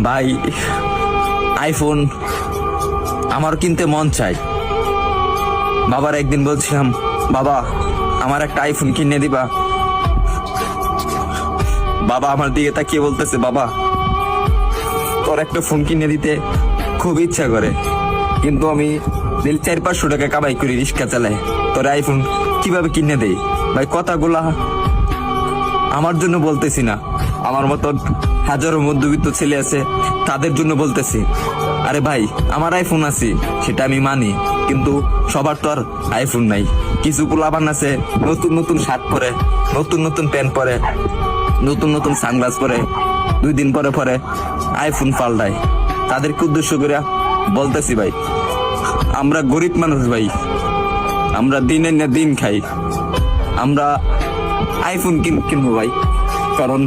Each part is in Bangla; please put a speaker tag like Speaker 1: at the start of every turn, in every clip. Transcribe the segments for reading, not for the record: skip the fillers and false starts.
Speaker 1: ভাই আইফোন আমার কিনতে মন চাই। বাবার একদিন বলছিলাম, বাবা আমার একটা আইফোন কিনে দিবা। বাবা আমার দিকে তাকিয়ে বলতেছে, বাবা তোর একটা ফোন কিনে দিতে খুব ইচ্ছা করে, কিন্তু আমি 400-500 টাকা কামাই করি, রিক্সা চালাই, তোর আইফোন কিভাবে কিনে দেই? ভাই কথাগুলা আমার জন্য বলতেছি না, আমার মতন হাজারো মধ্যবিত্ত ছেলে আছে তাদের জন্য বলতেছি। আরে ভাই আমার আইফোন আছে সেটা আমি মানি, কিন্তু সবার তো আর আইফোন নাই। কিছু পোলাপান আছে নতুন নতুন শার্ট পরে, নতুন নতুন প্যান্ট পরে, নতুন নতুন সানগ্লাস পরে, 2 দিন পরে পরে আইফোন পাল্টায়। তাদেরকে উদ্দেশ্য করে বলতেছি, ভাই আমরা গরিব মানুষ, ভাই আমরা দিনের না দিন খাই, আমরা আইফোন কিনবো ভাই, কারণ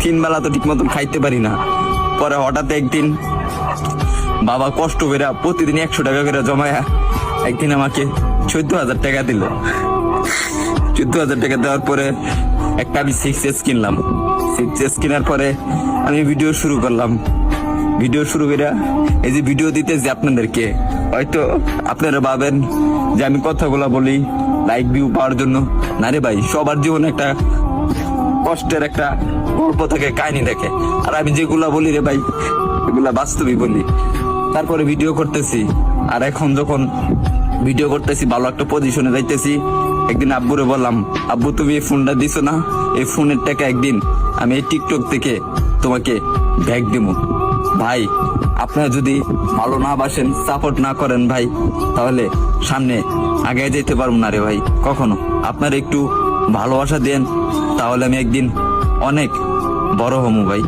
Speaker 1: 3 বেলা তো ঠিক মতন খাইতে পারি না। পরে হঠাৎ একদিন বাবা কষ্ট করে প্রতিদিন 100 টাকা করে জমায়া একদিন আমাকে 14,000 টাকা দিল। 14,000 টাকা দেওয়ার পরে একটা আমি 6S কিনলাম। 6S কেনার পরে আমি ভিডিও শুরু করলাম। ভিডিও শুরু করে এই যে ভিডিও দিতেছি আপনাদেরকে, হয়তো আপনারা ভাবেন যে আমি কথাগুলা বলি লাইক ভিউ পাওয়ার জন্য। না রে ভাই, সবার জীবনে একটা কষ্টের একটা গল্প থাকে, কাহিনী থাকে, আর আমি যেগুলা বলি রে ভাই এগুলা বাস্তবই বলি। তারপরে ভিডিও করতেছি, আর এখন যখন ভিডিও করতেছি ভালো একটা পজিশনে যাইতেছি, একদিন আব্বুরে বললাম, আব্বু তুমি এই ফোনটা দিছো না, এই ফোনের টাকা একদিন আমি এই টিকটক থেকে তোমাকে ব্যাগ দিব। ভাই আপনারা যদি ভালো না বাসেন, সাপোর্ট না করেন ভাই, তাহলে সামনে আগে যেতে পারবো না রে ভাই কখনো। আপনারা একটু ভালোবাসা দেন, তাহলে আমি একদিন অনেক বড় হমু ভাই।